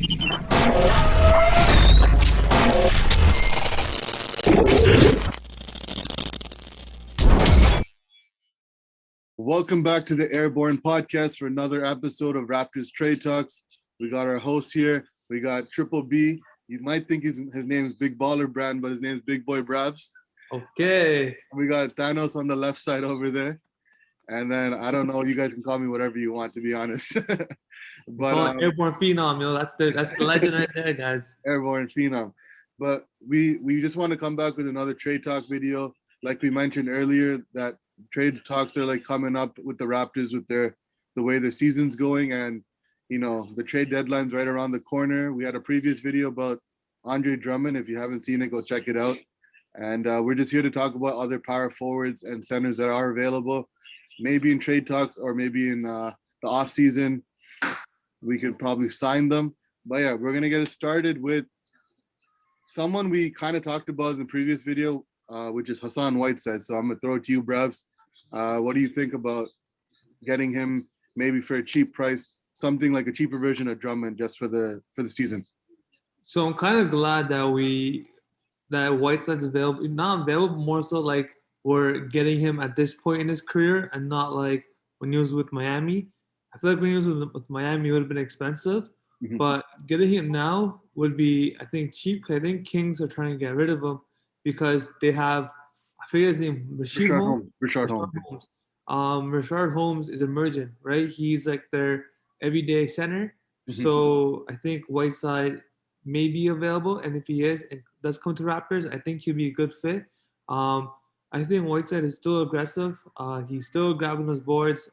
Welcome back to the Airborne Podcast for another episode of Raptors Trade Talks. We got our host here. We got Triple B. You might think his name is Big Baller Brand, but his name is Big Boy Bravs. Okay. We got Thanos on the left side over there. And then, I don't know, you guys can call me whatever you want, to be honest. But Airborne Phenom, yo. That's the legend right there, guys. Airborne Phenom. But we just want to come back with another trade talk video. Like we mentioned earlier, that trade talks are like coming up with the Raptors with the way their season's going, and you know the trade deadline's right around the corner. We had a previous video about Andre Drummond. If you haven't seen it, go check it out. And we're just here to talk about other power forwards and centers that are available, maybe in trade talks or maybe in the off season. We could probably sign them. But yeah, we're gonna get it started with someone we kind of talked about in the previous video, which is Hassan Whiteside. So I'm gonna throw it to you, Bravs. What do you think about getting him maybe for a cheap price, something like a cheaper version of Drummond just for the season? So I'm kind of glad that Whiteside's available. Not available, more so like we're getting him at this point in his career, and not like when he was with Miami. I feel like when he was with Miami, it would have been expensive. Mhm. But getting him now would be, I think, cheap. 'Cause I think Kings are trying to get rid of him because they have, I forget his name, Richard Holmes. Rashard Holmes is emergent, right? He's like their everyday center. Mhm. So I think Whiteside may be available, and if he is and does come to Raptors, I think he'll be a good fit. I think Whiteside is still aggressive. He's still grabbing those boards.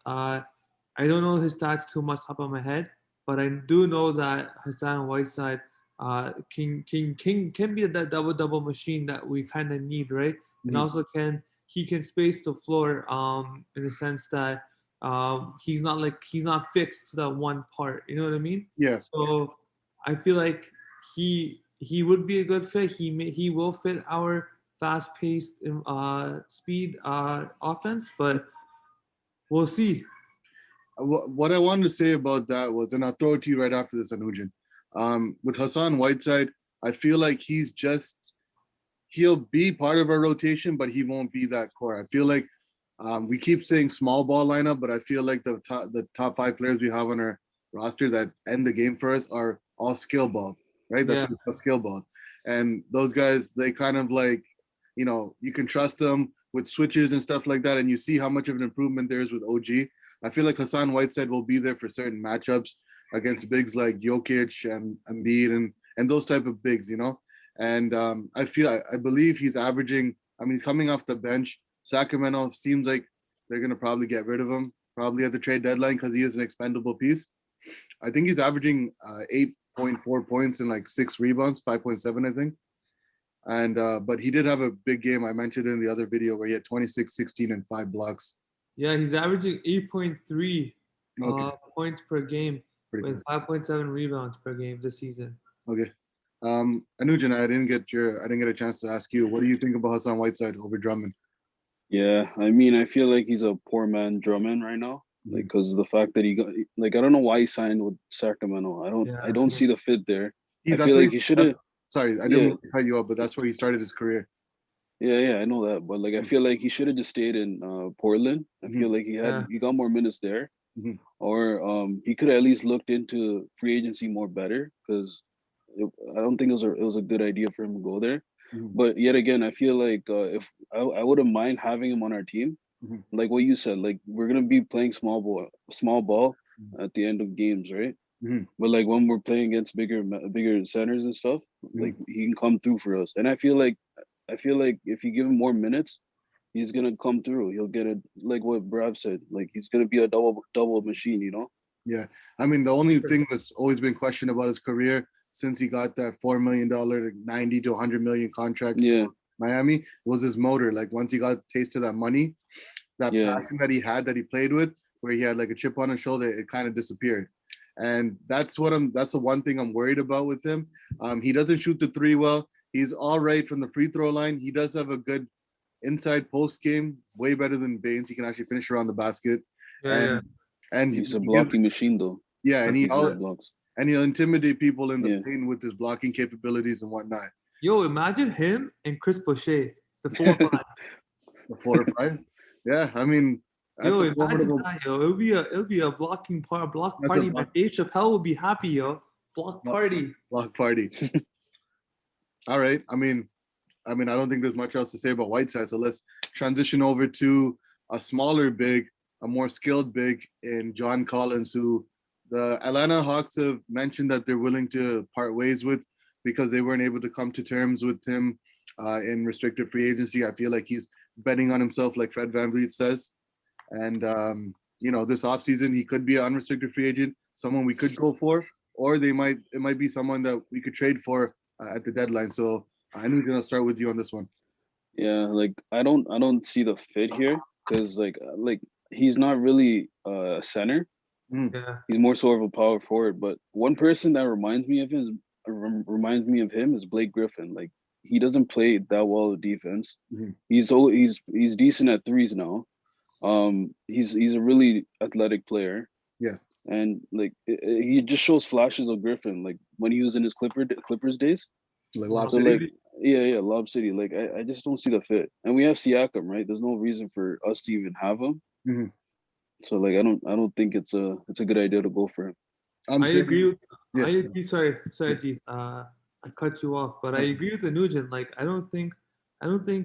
I don't know his stats too much top of my head, but I do know that Hassan Whiteside can be that double machine that we kind of need, right? And Mhm. also he can space the floor in the sense that he's not fixed to that one part. You know what I mean? Yeah. So I feel like he would be a good fit. He will fit our fast-paced speed offense, but we'll see. What I wanted to say about that was, and I'll throw it to you right after this, Anujan. With Hassan Whiteside, I feel like he'll be part of our rotation, but he won't be that core. I feel like we keep saying small ball lineup, but I feel like the top 5 players we have on our roster that end the game for us are all skill ball, right? That's Yeah. what a skill ball. And those guys, they kind of like, you can trust them with switches and stuff like that, and you see how much of an improvement there is with OG. I feel like Hassan Whiteside will be there for certain matchups against bigs like Jokic and Embiid and those type of bigs, And I believe he's averaging. I mean, he's coming off the bench. Sacramento seems like they're gonna probably get rid of him probably at the trade deadline because he is an expendable piece. I think he's averaging 8.4 points and like 6 rebounds, 5.7, I think. And but he did have a big game. I mentioned in the other video where he had 26, 16, and 5 blocks. Yeah, he's averaging 8.3 points per game Pretty with 5.7 rebounds per game this season. Okay. Anujan, I didn't get a chance to ask you. What do you think about Hassan Whiteside over Drummond? Yeah, I mean, I feel like he's a poor man Drummond right now, like because of the fact that he got like I don't know why he signed with Sacramento. I don't see the fit there. I feel like he should have. Sorry, I didn't cut you off, but that's where he started his career. Yeah, I know that, but like I feel like he should have just stayed in Portland. I feel like he got more minutes there, or he could have at least looked into free agency more better because I don't think it was a good idea for him to go there. But yet again, I feel like if I wouldn't mind having him on our team, like what you said, like we're gonna be playing small ball at the end of games, right? But like when we're playing against bigger centers and stuff, like he can come through for us. And I feel like if you give him more minutes, he's gonna come through. He'll get it, like what Brav said. Like he's gonna be a double machine, Yeah, I mean the only thing that's always been questioned about his career since he got that $4 million, 90 to 100 million contract for Miami was his motor. Like once he got a taste of that money, that passing that he played with, where he had like a chip on his shoulder, it kind of disappeared. And that's the one thing I'm worried about with him. He doesn't shoot the 3 well. He's all right from the free throw line. He does have a good inside post game, way better than Baines. He can actually finish around the basket. And he's a blocking machine though. Yeah, and he and he'll intimidate people in the Yeah. paint with his blocking capabilities and whatnot. Yo, imagine him and Chris Boucher, the 4-5. The 4 or 5. Yeah, I mean, that's Yo, a imagine formidable. that, yo. It'll be a block That's a party, man. Dave Chappelle will be happy, yo. Block party. block party. All right. I don't think there's much else to say about Whiteside. So let's transition over to a smaller big, a more skilled big in John Collins, who the Atlanta Hawks have mentioned that they're willing to part ways with because they weren't able to come to terms with him in restricted free agency. I feel like he's betting on himself, like Fred VanVleet says. And, this offseason, he could be an unrestricted free agent, someone we could go for, or it might be someone that we could trade for at the deadline. So I knew he's gonna start with you on this one. Yeah, like I don't see the fit here because like he's not really a center. Yeah. He's more sort of a power forward. But one person that reminds me of him is Blake Griffin. Like he doesn't play that well at defense. Mhm. He's decent at threes now. He's a really athletic player. Yeah. And like he just shows flashes of Griffin, like when he was in his Clippers days. Like Lob So City. like yeah, Lob City. Like I just don't see the fit. And we have Siakam, right? There's no reason for us to even have him. Mhm. So like I don't think it's a good idea to go for him. I agree with I Yes. agree. Sorry, G. I cut you off, but I agree with the Nugent. Like I don't think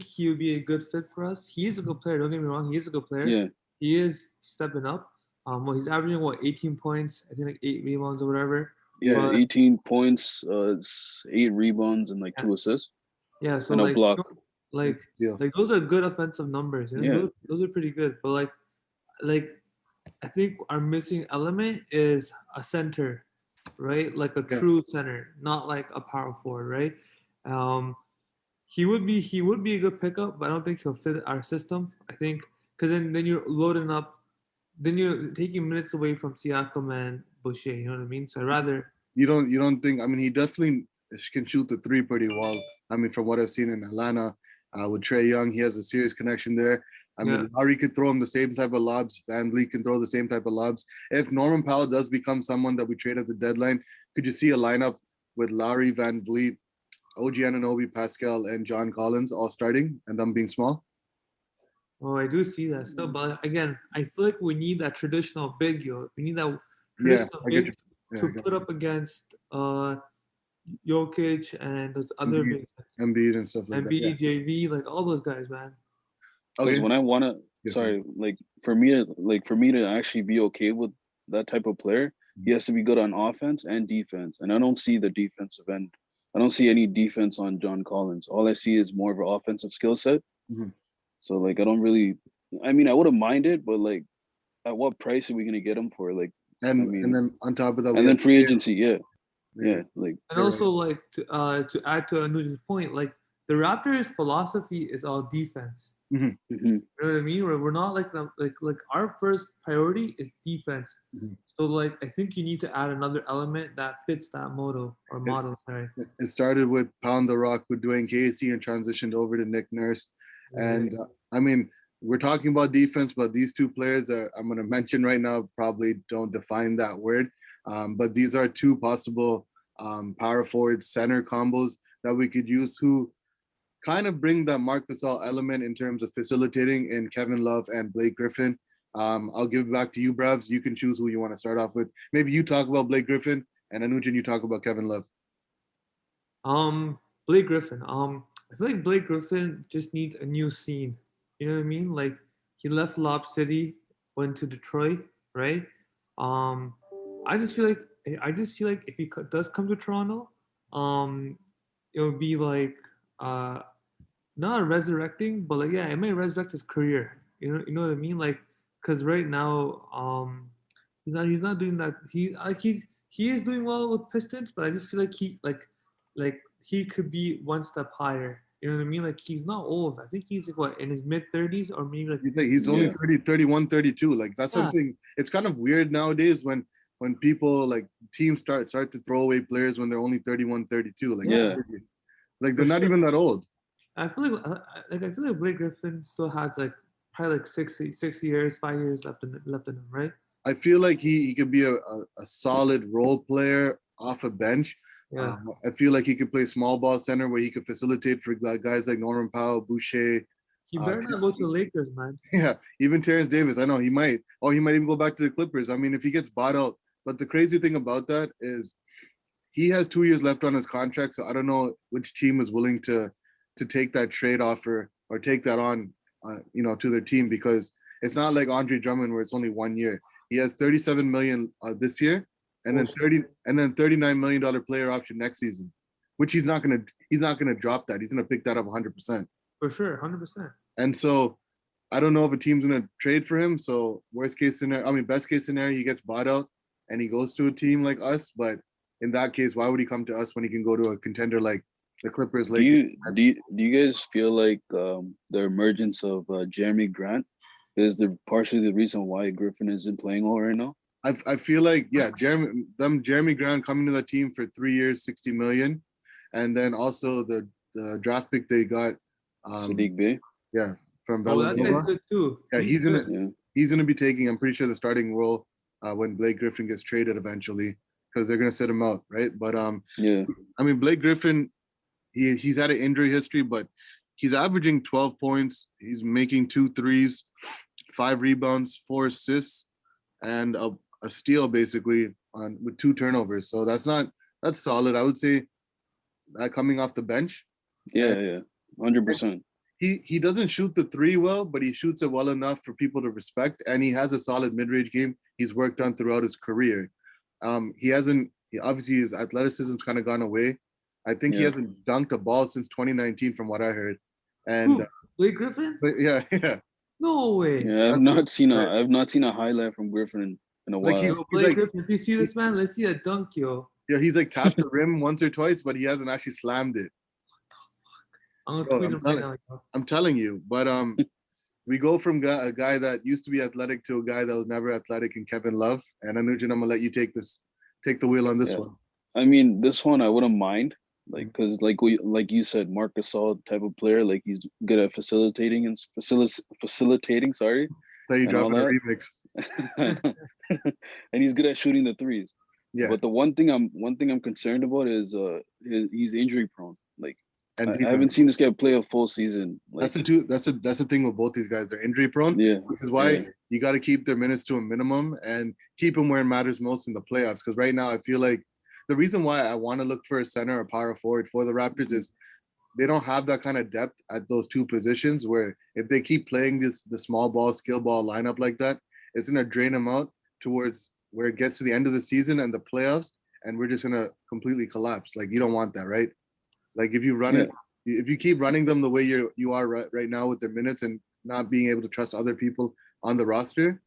he would be a good fit for us. He is a good player. Don't get me wrong. He is a good player. Yeah. He is stepping up. Well, he's averaging 18 points. I think like 8 rebounds or whatever. Yeah, But, 18 points, 8 rebounds and like 2 assists. yeah. So and a like block. like Yeah. like those are good offensive numbers. Yeah. Those are pretty good. But like I think our missing element is a center, right? Like a true center, not like a power forward, right? He would be a good pickup, but I don't think he'll fit our system. I think because then you're loading up, then you're taking minutes away from Siakam and Boucher. You know what I mean? So I'd rather. You don't think? I mean, he definitely can shoot the three pretty well. I mean, from what I've seen in Atlanta with Trae Young, he has a serious connection there. I mean, Lowry could throw him the same type of lobs. VanVleet can throw the same type of lobs. If Norman Powell does become someone that we trade at the deadline, could you see a lineup with Lowry, VanVleet, OG Anunoby, Pascal, and John Collins all starting and them being small? Oh, I do see that still, but again, I feel like we need that traditional big, yo. We need that traditional big to put up against Jokic and those other bigs, Embiid and stuff like that. Embiid, JV, like all those guys, man. Because when I want to, like for me to actually be okay with that type of player, he has to be good on offense and defense. And I don't see the defensive end. I don't see any defense on John Collins. All I see is more of an offensive skill set. Mm-hmm. So like I don't really. I mean, I wouldn't mind it, but like, at what price are we gonna get him for? Like, and then on top of that, and then free agency, yeah, like. And also, like to add to Anuj's point, like the Raptors' philosophy is all defense. Mm-hmm. Mm-hmm. You know what I mean? We're not like our first priority is defense. Mm-hmm. So like I think you need to add another element that fits that model. Sorry. It started with Pound the Rock with Dwayne Casey and transitioned over to Nick Nurse. And I mean, we're talking about defense, but these two players that I'm going to mention right now probably don't define that word. But these are two possible power forward center combos that we could use who kind of bring that Marc Gasol element in terms of facilitating in Kevin Love and Blake Griffin. I'll give it back to you, Brevs. You can choose who you want to start off with. Maybe you talk about Blake Griffin, and Anujan, you talk about Kevin Love. Blake Griffin. I feel like Blake Griffin just needs a new scene. You know what I mean? Like he left Lob City, went to Detroit, right? I just feel like if he does come to Toronto, it would be like not resurrecting, but like it may resurrect his career. You know what I mean? Like because right now, he's not doing that. He is doing well with Pistons, but I just feel like he could be one step higher. You know what I mean? Like he's not old. I think he's like what in his mid-30s or maybe like he's only 30, 31, 32. Like that's what I'm saying. It's kind of weird nowadays when people like teams start to throw away players when they're only 31, 32. Like like they're not even that old. I feel like Blake Griffin still has like probably like 6 years, 5 years left in him, right? I feel like he could be a solid role player off a bench. Yeah. I feel like he could play small ball center where he could facilitate for guys like Norman Powell, Boucher. He better not go to the Lakers, man. Yeah, even Terrence Davis. I know he might. Oh, he might even go back to the Clippers. I mean, if he gets bought out. But the crazy thing about that is he has 2 years left on his contract. So I don't know which team is willing to take that trade offer or take that on, to their team, because it's not like Andre Drummond where it's only 1 year. He has 37 million this year, and then $39 million player option next season, which he's not gonna drop that. He's gonna pick that up 100%. For sure, 100%. And so I don't know if a team's gonna trade for him. So best case scenario, he gets bought out and he goes to a team like us. But in that case, why would he come to us when he can go to a contender like the Clippers? Do you guys feel like the emergence of Jeremy Grant is partially the reason why Griffin isn't playing well right now? I feel like, yeah, Jeremy Grant coming to the team for 3 years, 60 million, and then also the draft pick they got, Sadiq Bey. Yeah, from That guy's Villanova. good too. Yeah, he's gonna be taking, I'm pretty sure, the starting role when Blake Griffin gets traded eventually, because they're gonna sit him out, right? But yeah, I mean, Blake Griffin, he's had an injury history, but he's averaging 12 points. He's making 2 threes, 5 rebounds, 4 assists, and a steal basically with 2 turnovers. So that's solid. I would say that coming off the bench. Yeah, 100%. He doesn't shoot the 3 well, but he shoots it well enough for people to respect, and he has a solid mid-range game he's worked on throughout his career. Obviously his athleticism's kind of gone away. I think he hasn't dunked a ball since 2019 from what I heard. And Blake Griffin? Yeah. No way. Yeah, I've not seen a highlight from Griffin in a while. Blake Griffin, if you see this man, let's see a dunk, yo. Yeah, he's like tapped the rim once or twice, but he hasn't actually slammed it. I'm telling you, but we go from a guy that used to be athletic to a guy that was never athletic in Kevin Love. And Anujan, I'm gonna let you take the wheel on this one. I mean, this one I wouldn't mind, because like you said, Marc Gasol type of player, like he's good at facilitating. Sorry, So you dropping a remix, and he's good at shooting the threes. Yeah. But the one thing I'm concerned about is he's injury prone. Like, I haven't seen this guy play a full season. Like, that's the thing with both these guys. They're injury prone. Yeah. Which is why you got to keep their minutes to a minimum and keep them where it matters most in the playoffs. Because right now I feel like the reason why I want to look for a center or power forward for the Raptors is they don't have that kind of depth at those 2 positions, where if they keep playing the small ball, skill ball lineup like that, it's going to drain them out towards where it gets to the end of the season and the playoffs, and we're just going to completely collapse. Like, you don't want that, right? Like, if you run it, if you keep running them the way you are right now with their minutes and not being able to trust other people on the roster,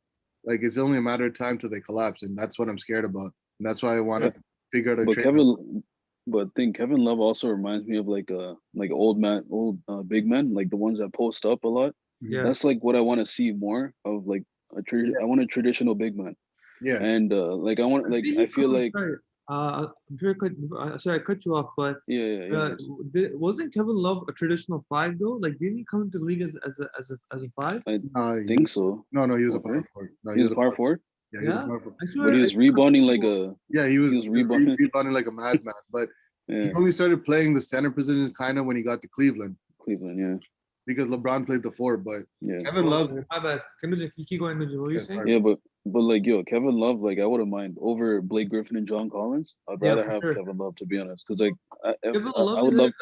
like, it's only a matter of time till they collapse, and that's what I'm scared about. And that's why I want to figure out a trade. But I think Kevin Love also reminds me of like old big men, like the ones that post up a lot. Yeah, that's like what I want to see more of. Like I want a traditional big man. Yeah, and I feel like. I'm sure sorry, I cut you off, but wasn't Kevin Love a traditional 5 though? Like, didn't he come into the league as a 5? I think so. No, he was a power forward. No, he was a power forward. Yeah, he was a power forward. But he was rebounding like a. Yeah, he was rebounding like a madman. But he only started playing the center position kind of when he got to Cleveland. Yeah. Because LeBron played the 4, but Kevin Love. My bad. Can you keep going? What are you saying? Yeah, but like, Kevin Love, like, I wouldn't mind over Blake Griffin and John Collins. I'd rather have Kevin Love, to be honest, because like I would love.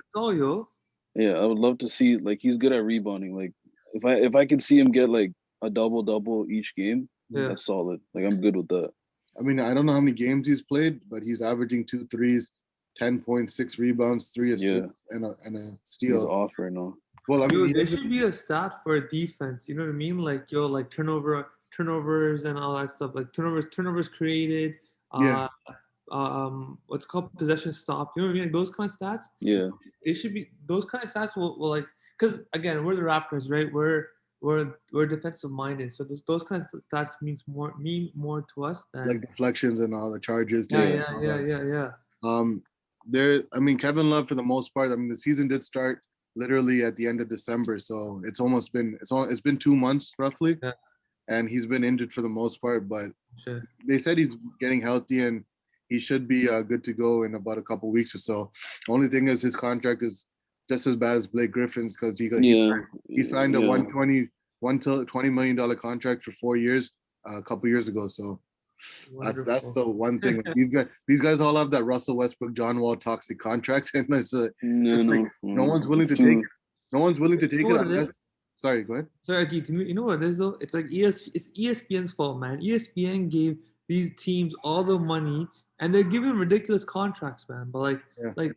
Yeah, I would love to see, like, he's good at rebounding. Like, if I can see him get like a double each game, that's solid. Like, I'm good with that. I mean, I don't know how many games he's played, but he's averaging 2 threes, 10.6 rebounds, 3 assists, and a steal. He's off right now. Well, I mean, there should be a stat for a defense. You know what I mean? Like, like turnovers and all that stuff. Like turnovers created. What's called possession stopped. You know what I mean? Like, those kind of stats. Yeah. They should be, those kind of stats will like, because again, we're the Raptors, right? We're defensive minded, so those kind of stats mean more to us than like deflections and all the charges. Yeah. I mean, Kevin Love, for the most part, I mean, the season did start literally at the end of December, so it's been 2 months roughly, and he's been injured for the most part. But they said he's getting healthy, and he should be good to go in about a couple weeks or so. Only thing is his contract is just as bad as Blake Griffin's because he signed a $120 million contract for 4 years a couple years ago. So that's the one thing. Like, these guys all have that Russell Westbrook, John Wall toxic contracts, and it's just like no one's willing to take it. No one's willing to take it unless. Sorry, go ahead. Sorry, Keith, you know what it is though? It's like it's ESPN's fault, man. ESPN gave these teams all the money, and they're giving ridiculous contracts, man. But like,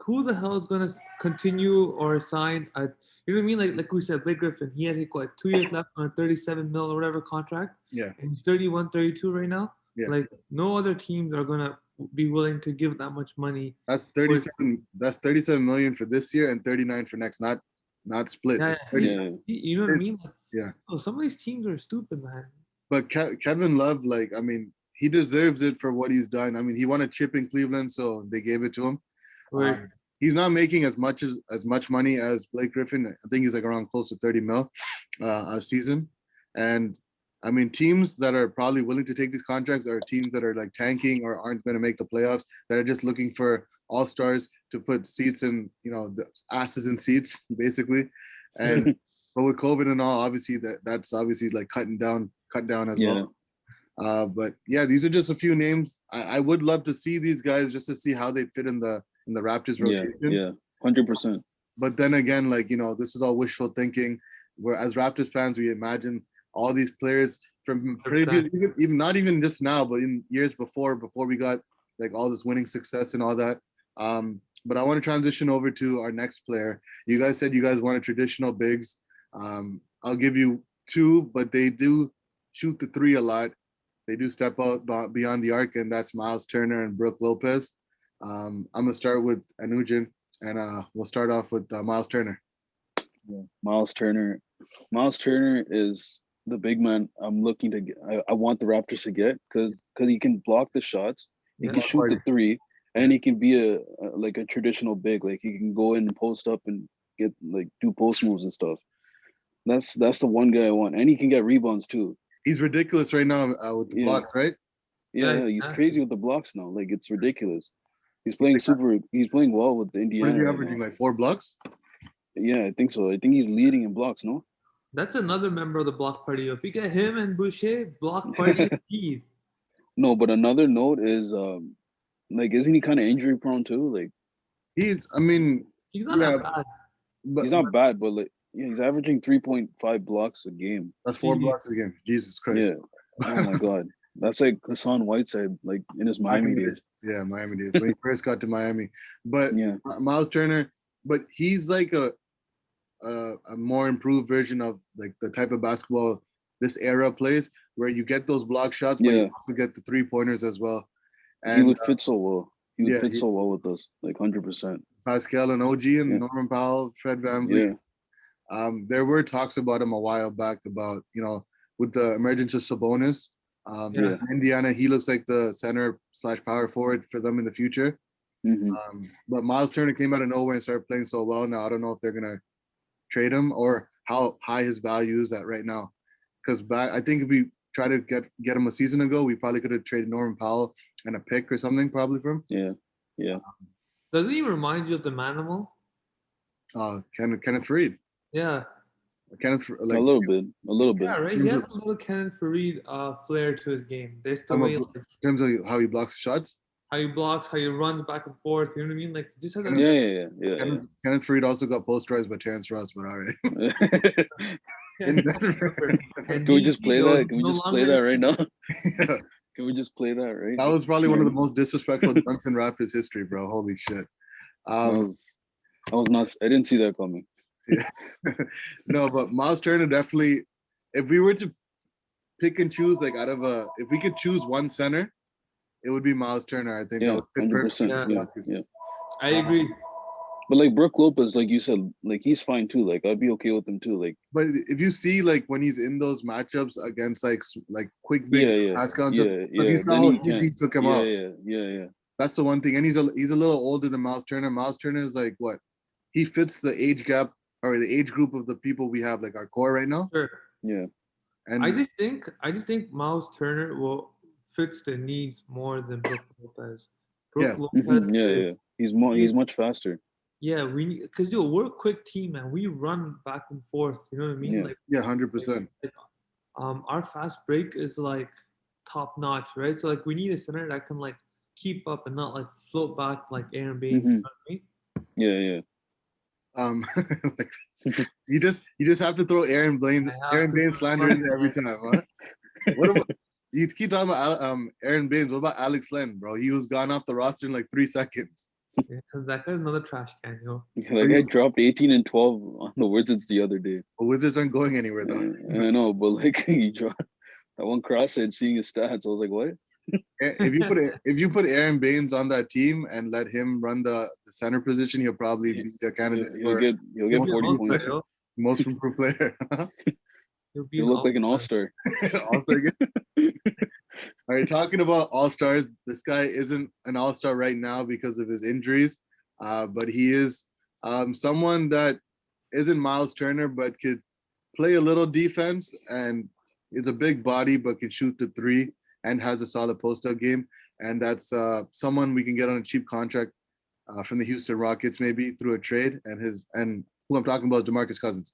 who the hell is gonna continue or sign a? You know what I mean? Like we said, Blake Griffin, he has like 2 years left on a 37 mil or whatever contract. Yeah. And he's 31, 32 right now. Yeah. Like no other teams are gonna be willing to give that much money. That's 37. That's 37 million for this year and 39 for next. Not split. Yeah, you know what I mean? Like, yeah. Oh, some of these teams are stupid, man. But Kevin Love, like, I mean, he deserves it for what he's done. I mean, he won a chip in Cleveland, so they gave it to him. Right. He's not making as much money as Blake Griffin. I think he's like around close to 30 mil a season. And I mean, teams that are probably willing to take these contracts are teams that are like tanking or aren't going to make the playoffs, that are just looking for all-stars to put seats in, the asses in seats, basically. And but with COVID and all, obviously that's obviously like cut down as well. But yeah, these are just a few names. I would love to see these guys just to see how they fit in the Raptors rotation. Yeah, 100%. But then again, like, this is all wishful thinking. Where as Raptors fans, we imagine all these players from previous, even not even just now, but in years before we got like all this winning success and all that. But I want to transition over to our next player. You guys said you guys wanted traditional bigs. I'll give you two, but they do shoot the three a lot. They do step out beyond the arc, and that's Miles Turner and Brook Lopez. I'm gonna start with Anujan, and we'll start off with Miles Turner. Yeah, Miles Turner is the big man I'm looking to get. I want the Raptors to get because he can block the shots, he can shoot the three, and he can be a traditional big. Like he can go in and post up and get like do post moves and stuff. That's the one guy I want, and he can get rebounds too. He's ridiculous right now with the blocks, right? Yeah, he's crazy with the blocks now. Like it's ridiculous. He's playing well with the Indiana. What is he averaging? Like 4 blocks? Yeah, I think so. I think he's leading in blocks, no? That's another member of the block party. If you get him and Boucher, block party Steve. No, but another note is isn't he kind of injury prone too? Like he's not that bad. But he's not bad, but like he's averaging 3.5 blocks a game. That's 4 blocks a game. Jesus Christ. Yeah. Oh my God. That's like Hassan Whiteside, like in his Miami days. Yeah, Miami days. When he first got to Miami. But Miles Turner, but he's like a more improved version of like the type of basketball this era plays, where you get those block shots, but you also get the 3-pointers as well. And he would fit so well. He would fit so well with us, like 100%. Pascal and OG and Norman Powell, Fred VanVleet. There were talks about him a while back about, with the emergence of Sabonis. Indiana, he looks like the center / power forward for them in the future. But Miles Turner came out of nowhere and started playing so well. Now I don't know if they're gonna trade him or how high his value is at right now. Because I think if we try to get him a season ago, we probably could have traded Norman Powell and a pick or something probably for him. Yeah. Doesn't he remind you of the Manimal? Kenneth Faried. Yeah. Kenneth, like a little bit. Yeah, right. He has a little Kenneth Faried flair to his game. There's the way, in terms of how he blocks shots, how he blocks, how he runs back and forth. You know what I mean? Like just have that. Yeah. Kenneth Faried also got posterized by Terrence Ross, but all right. Can we just play that? Can we just play that right now? Can we just play that right? That was probably one of the most disrespectful dunks in Raptors history, bro. Holy shit. I was not. I didn't see that coming. No, but Miles Turner definitely. If we were to pick and choose, like if we could choose one center, it would be Miles Turner. I think that would fit perfectly. Yeah. I agree. But like Brook Lopez, like you said, like he's fine too. Like I'd be okay with him too. Like, but if you see like when he's in those matchups against like quick bigs, Pascal, you saw how easy he took him out. Yeah. That's the one thing, and he's a little older than Miles Turner. Miles Turner is like what? He fits the age gap or the age group of the people we have, like our core right now. Sure. Yeah. And I just think Miles Turner will fits the needs more than Brook Lopez. Yeah. Brook Lopez is He's much faster. yeah, we need because we're a quick team, man. We run back and forth. You know what I mean? Yeah. Like, Yeah, 100%. like, our fast break is like top notch, right? So like we need a center that can like keep up and not like float back like Aaron Baines. You know what I mean? Yeah. Like you just have to throw Aaron Baines slander in there every time, huh? What about you keep talking about Aaron Baines? What about Alex Len, bro? He was gone off the roster in like 3 seconds. Yeah, that guy's another trash can, That guy dropped 18 and 12 on the Wizards the other day. The Wizards aren't going anywhere though. I know, but like he dropped that one cross-edge, seeing his stats, I was like, what? If you put Aaron Baines on that team and let him run the center position, he'll probably be a candidate He'll get 40 points. Most improved player. He'll look like an all-star. All-star game. All right, talking about all-stars, this guy isn't an all-star right now because of his injuries, but he is someone that isn't Miles Turner, but could play a little defense and is a big body, but can shoot the three and has a solid post-up game. And that's someone we can get on a cheap contract from the Houston Rockets, maybe through a trade. And who I'm talking about is DeMarcus Cousins.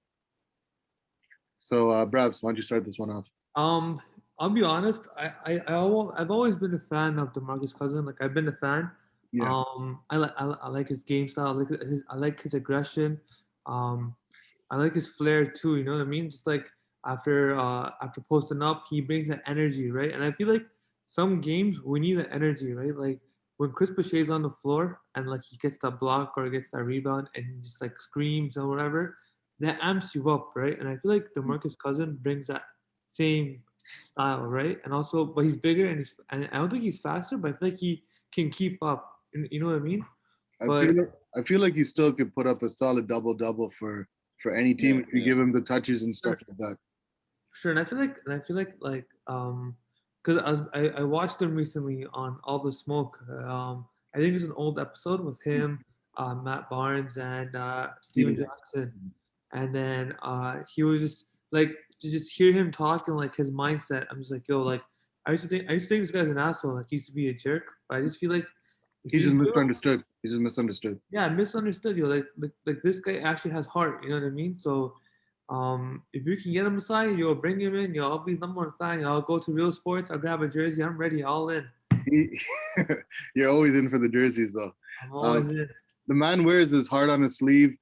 So, Bravs, why don't you start this one off? I'll be honest. I've always been a fan of DeMarcus Cousins. Like I've been a fan. Yeah. I like his game style. I like his aggression. I like his flair too. You know what I mean? Just like after posting up, he brings that energy, right? And I feel like some games we need that energy, right? Like when Chris Boucher's on the floor and like he gets that block or gets that rebound and he just like screams or whatever, that amps you up, right? And I feel like DeMarcus Cousins brings that same style, right? And also, but he's bigger and I don't think he's faster, but I feel like he can keep up. You know what I mean? I feel like he still could put up a solid double for any team if you give him the touches and stuff like that. Sure, and I feel like because I watched him recently on All the Smoke. I think it's an old episode with him, Matt Barnes, and Steven Jackson, and then he was just like to just hear him talk and like his mindset. I'm just like, yo, like I used to think this guy's an asshole. Like he used to be a jerk, but I just feel like he's just misunderstood. He's just misunderstood. Yeah, misunderstood. Yo, like this guy actually has heart. You know what I mean? So. If you can get him aside, you'll bring him in. I'll be number one fan. I'll go to Real Sports. I'll grab a jersey. I'm ready. All in. You're always in for the jerseys, though. I'm always in. The man wears his heart on his sleeve.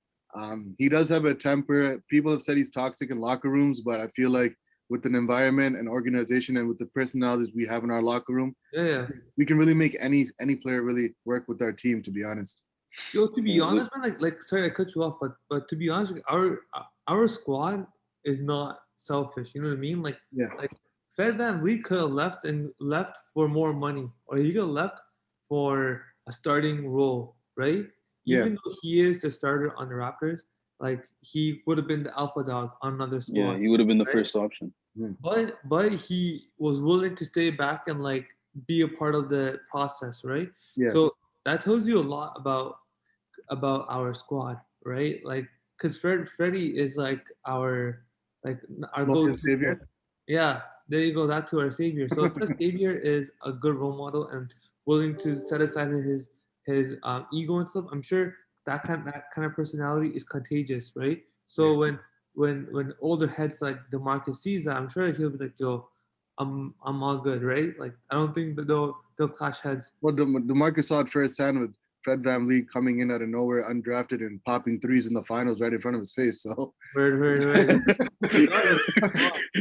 He does have a temper. People have said he's toxic in locker rooms, but I feel like with an environment and organization and with the personalities we have in our locker room, we can really make any player really work with our team. To be honest. Yo, to be honest, man, like sorry I cut you off, but to be honest, our squad is not selfish. You know what I mean? Like Fred VanVleet could have left for more money, or he could have left for a starting role, right? Even though he is the starter on the Raptors, like he would have been the alpha dog on another squad. Yeah, he would have been the first option. But he was willing to stay back and like be a part of the process, right? Yeah. So that tells you a lot about our squad, right? Like, cause Freddie is like our go-to savior. Yeah, there you go. That's our savior. So if the savior is a good role model and willing to set aside his ego and stuff, I'm sure that kind of personality is contagious, right? So when older heads like DeMarcus sees that, I'm sure he'll be like, yo, I'm all good, right? Like I don't think that they'll clash heads. Well, DeMarcus saw it firsthand with Fred VanVleet coming in out of nowhere, undrafted, and popping threes in the finals right in front of his face. So, Word.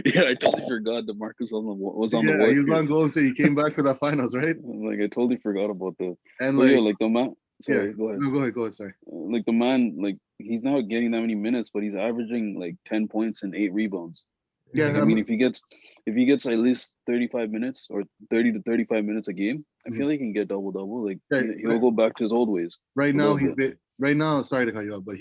Yeah, I totally forgot that Marcus was on the Warriors. He was on Golden State. He came back for that finals, right? Like I totally forgot about that. And like the man. Sorry, go ahead. No, go ahead. Sorry. Like the man, like he's not getting that many minutes, but he's averaging like 10 points and 8 rebounds. Yeah, like, I mean, if he gets at least 35 minutes or 30 to 35 minutes a game, I feel like he can get double. Like he'll go back to his old ways. Right now, sorry to cut you off, but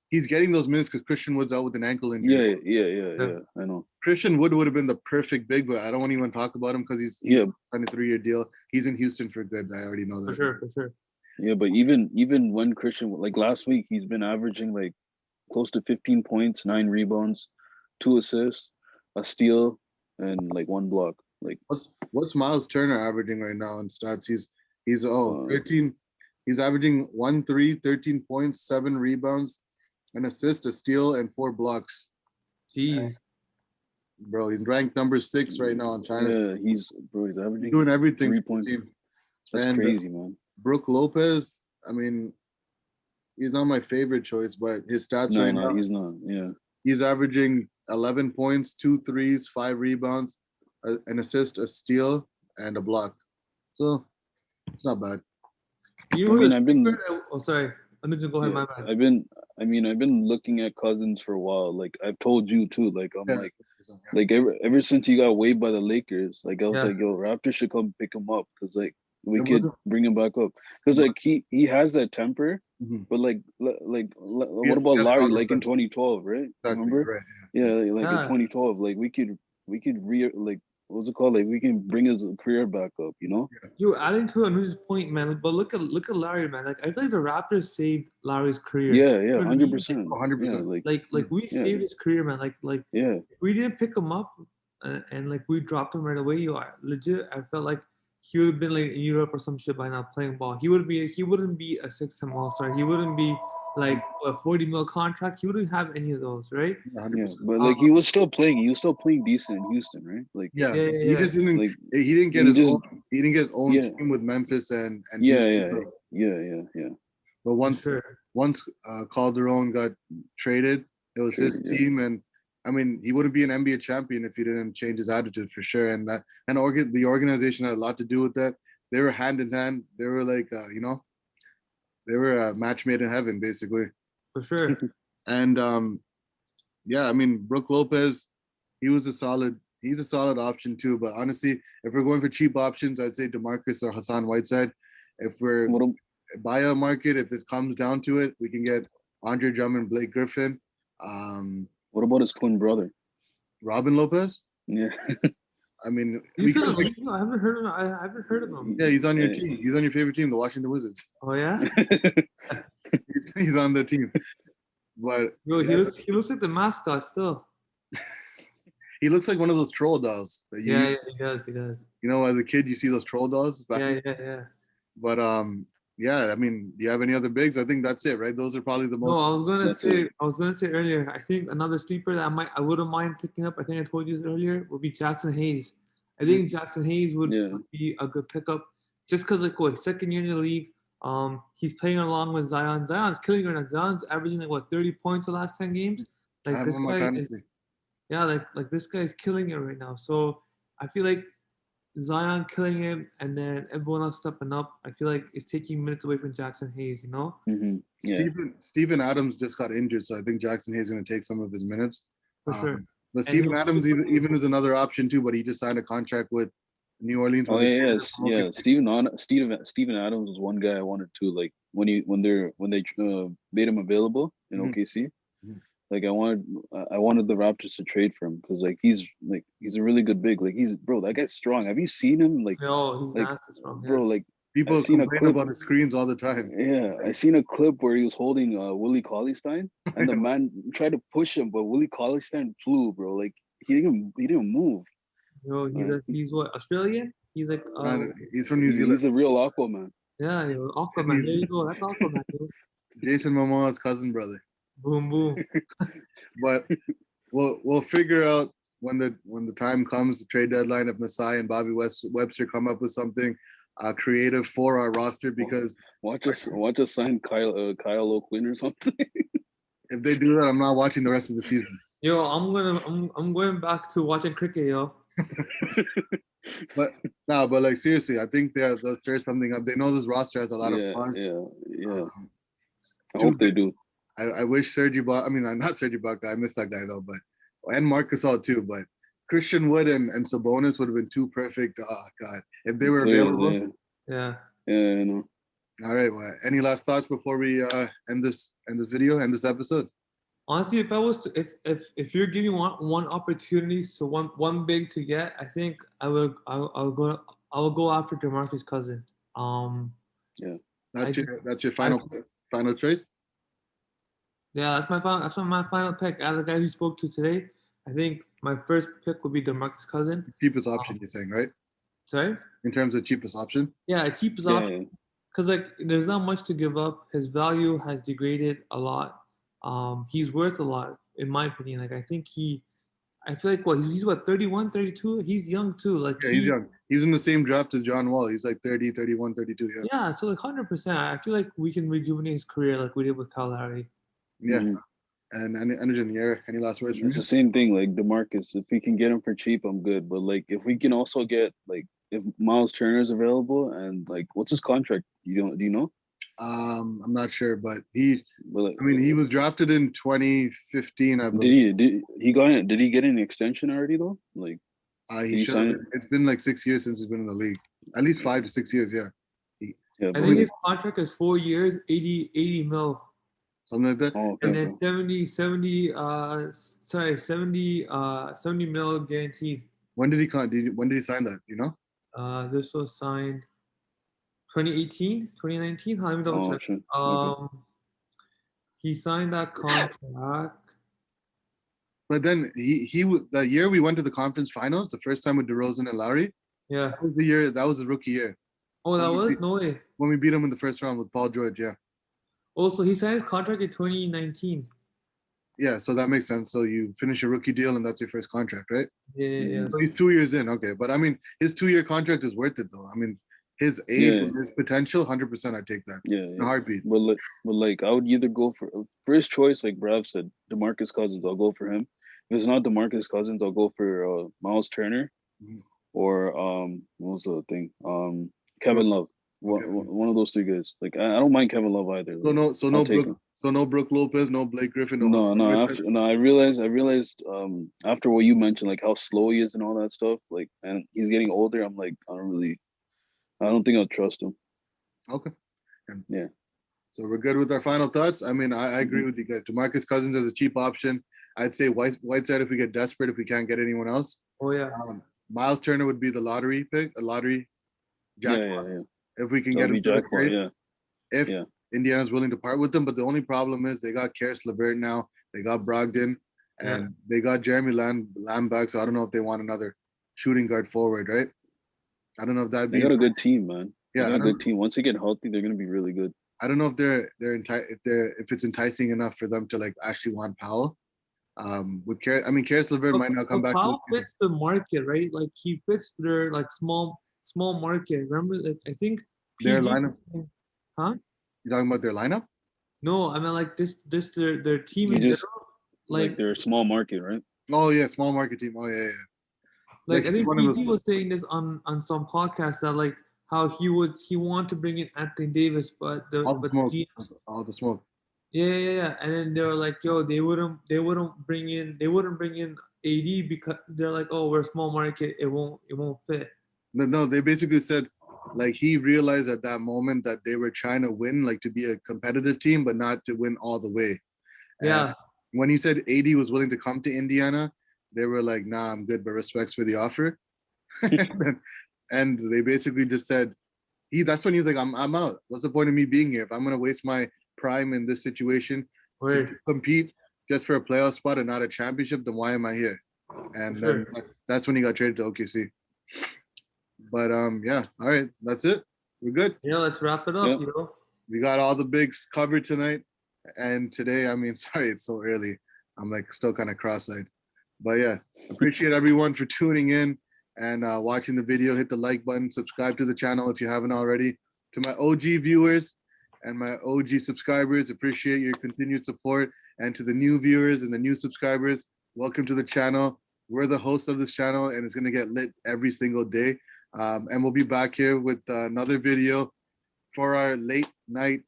he's getting those minutes because Christian Wood's out with an ankle injury. Yeah. I know. Christian Wood would have been the perfect big, but I don't want to even talk about him because he's signed a 3-year deal. He's in Houston for good. I already know that. For sure. Yeah, but even when Christian, like last week, he's been averaging like close to 15 points, 9 rebounds, 2 assists, a steal, and like 1 block. Like what's Miles Turner averaging right now in stats? He's 13. He's averaging 13 points, 7 rebounds, an assist, a steal, and 4 blocks. Jeez. Bro, he's ranked number 6 right now in China. Yeah, he's averaging doing everything 3 for the points. team. That's and crazy, man. Brooke Lopez, I mean, he's not my favorite choice, but his stats right now, he's not. Yeah, he's averaging 11 points, 2 threes, 5 rebounds, an assist, a steal, and a block. So it's not bad. You know, I've been. Oh, sorry. I'm just go ahead. Yeah, My bad. I've been looking at Cousins for a while. Like I've told you too. Like like ever since he got waived by the Lakers, like I was like, yo, Raptors should come pick him up because like we could bring him back up. Because like he has that temper, but like what about Larry? Like in 2012, right? Exactly, Remember? right, Like in 2012, like we could like what's it called? Like we can bring his career back up, you know? You're adding to Anush's point, man. But look at Larry, man. Like I feel like the Raptors saved Larry's career. Yeah, 100%. 100%. Like we saved his career, man. Like if we didn't pick him up and like we dropped him right away, you are legit. I felt like he would have been like in Europe or some shit by now playing ball. He wouldn't be a 6-time All-Star. He wouldn't be like a 40 mil contract. He wouldn't have any of those, right? 100%. But like he was still playing. He was still playing decent in Houston, right? Like he just didn't. Like, he didn't get his own. He didn't get his own team with Memphis and Houston, yeah. But once Calderon got traded, it was his team, and I mean he wouldn't be an NBA champion if he didn't change his attitude for sure. And the organization had a lot to do with that. They were hand in hand. They were like they were a match made in heaven, basically. For sure. And I mean, Brooke Lopez, he's a solid option too. But honestly, if we're going for cheap options, I'd say DeMarcus or Hassan Whiteside. If we're buy-out market, if it comes down to it, we can get Andre Drummond, Blake Griffin. What about his twin brother? Robin Lopez? Yeah. I mean, I haven't heard of him. I haven't heard of him. Yeah, he's on your team. He's on your favorite team, the Washington Wizards. Oh yeah. he's on the team. But bro, he looks like the mascot still. He looks like one of those troll dolls. He does. You know, as a kid, you see those troll dolls. Yeah. But I mean, do you have any other bigs? I think that's it, right? Those are probably the most. No, I was gonna say earlier. I think another sleeper that I wouldn't mind picking up. I think I told you this earlier. Would be Jackson Hayes. I think Jackson Hayes would be a good pickup, just because like second year in the league. He's playing along with Zion. Zion's killing right now. Zion's averaging like 30 points the last 10 games. Like this guy is, like this guy is killing it right now. So I feel like Zion killing him, and then everyone else stepping up. I feel like it's taking minutes away from Jackson Hayes. You know. Steven Adams just got injured, so I think Jackson Hayes is going to take some of his minutes. For sure. But Steven Adams even is another option too. But he just signed a contract with New Orleans. Steven Adams was one guy I wanted to, like when they made him available in OKC. Like I wanted the Raptors to trade for him because like he's a really good big. Like that guy's strong. Have you seen him? Like he's nasty strong. Bro, like people complain about his screens all the time. Yeah, I seen a clip where he was holding Willie Cauley-Stein and the man tried to push him, but Willie Cauley-Stein flew, bro. Like he didn't move. Yo, he's what, Australian? He's like he's from New Zealand. He's a real Aquaman. Yeah, Aquaman. There you go. That's Aquaman, dude. Jason Momoa's cousin brother. Boom. But we'll figure out when the time comes, the trade deadline, if Masai and Bobby Webster come up with something creative for our roster, because watch us sign Kyle O'Quinn or something. If they do that, I'm not watching the rest of the season. Yo, I'm going back to watching cricket, yo. But like seriously, I think they'll stir something up. They know this roster has a lot of flaws. Yeah. I hope they do. I wish not Serge Ibaka. I miss that guy though, and Marc Gasol too. But Christian Wood and Sabonis would have been too perfect. Oh God, if they were available. Yeah. I know. All right. Well, any last thoughts before we end this video, end this episode? Honestly, if I was to, if you're giving one opportunity, so one big to get, I think I'll go after DeMarcus Cousins. That's your final choice. Yeah, that's my final pick. As the guy who spoke to today, I think my first pick would be DeMarcus Cousins. Cheapest option, you're saying, right? Sorry? In terms of cheapest option? Yeah, cheapest option. Because like there's not much to give up. His value has degraded a lot. He's worth a lot, in my opinion. Like I feel like he's what 31, 32? He's young too. Like Yeah, he's young. He was in the same draft as John Wall. He's like 30, 31, 32. Yeah. Yeah, so like 100%. I feel like we can rejuvenate his career like we did with Kyle Lowry. Yeah. And Anujan, any last words from It's you? the same thing, like DeMarcus. If we can get him for cheap, I'm good. But like, if we can also get like, if Miles Turner's available and like, what's his contract? Do you know? I'm not sure, but he was drafted in 2015, I believe. Did he get an extension already though? Like, he should. It's been like 6 years since he's been in the league. At least 5 to 6 years, yeah. I think his contract is 4 years, 80 mil. Something like that. Oh, okay. And then 70 mil guaranteed. When did he sign that? You know? This was signed 2018, 2019. Let me double check. Sure. He signed that contract. But then he that year we went to the conference finals, the first time with DeRozan and Lowry. Yeah. That was the rookie year. Oh, that was? No way. When we beat him in the first round with Paul George, yeah. Also, he signed his contract in 2019. Yeah, so that makes sense. So you finish a rookie deal and that's your first contract, right? Yeah. So he's 2 years in, okay. But I mean, his 2-year contract is worth it though. I mean, his age and his potential, 100% I take that. Yeah. In a heartbeat. But like I would either go for his choice, like Brav said, DeMarcus Cousins, I'll go for him. If it's not DeMarcus Cousins, I'll go for Miles Turner or what was the other thing? Kevin Love. One of those 3 guys. Like I don't mind Kevin Love either. Like, no Brook Lopez, no Blake Griffin. I realized after what you mentioned, like how slow he is and all that stuff, like, and he's getting older, I'm like, I don't think I'll trust him. Okay. Yeah. So we're good with our final thoughts. I mean, I agree with you guys. DeMarcus Cousins is a cheap option. I'd say Whiteside if we get desperate, if we can't get anyone else. Oh yeah. Miles Turner would be the lottery pick, a lottery jackpot. Yeah. If we can get him to trade, if Indiana's willing to part with them. But the only problem is they got Karis LeVert now, they got Brogdon, and they got Jeremy Lamb back. So I don't know if they want another shooting guard forward, right? I don't know if that'd be. They got a good team, man. Yeah, they got a good team. Once they get healthy, they're gonna be really good. I don't know if it's enticing enough for them to like actually want Powell. With Karis LeVert might not come back. Powell fits the market, right? Like he fits their like small market. Remember, like I think their lineup. Huh? You talking about their lineup? No, I mean like this their team in general. Like they're a small market, right? Oh yeah, small market team. Oh yeah. Like I think PT was saying this on some podcast that like how he wanted to bring in Anthony Davis, but all the smoke. Yeah. And then they were like, yo, they wouldn't bring in AD because they're like, oh, we're a small market, it won't fit. No, they basically said like he realized at that moment that they were trying to win, like to be a competitive team, but not to win all the way. Yeah. And when he said AD was willing to come to Indiana, they were like, nah, I'm good, but respects for the offer. And they basically just said, that's when he was like, I'm out. What's the point of me being here? If I'm gonna waste my prime in this situation to compete just for a playoff spot and not a championship, then why am I here? And then that's when he got traded to OKC. But yeah, all right, that's it. We're good. Yeah, let's wrap it up. Yep. You know, we got all the bigs covered tonight, and today, I mean, sorry, it's so early. I'm like still kind of cross-eyed, but yeah, appreciate everyone for tuning in and watching the video. Hit the like button, subscribe to the channel if you haven't already. To my OG viewers and my OG subscribers, appreciate your continued support. And to the new viewers and the new subscribers, welcome to the channel. We're the hosts of this channel, and it's gonna get lit every single day. And we'll be back here with another video for our late night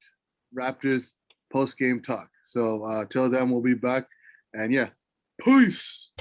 Raptors post-game talk. So till then, we'll be back. And yeah, peace.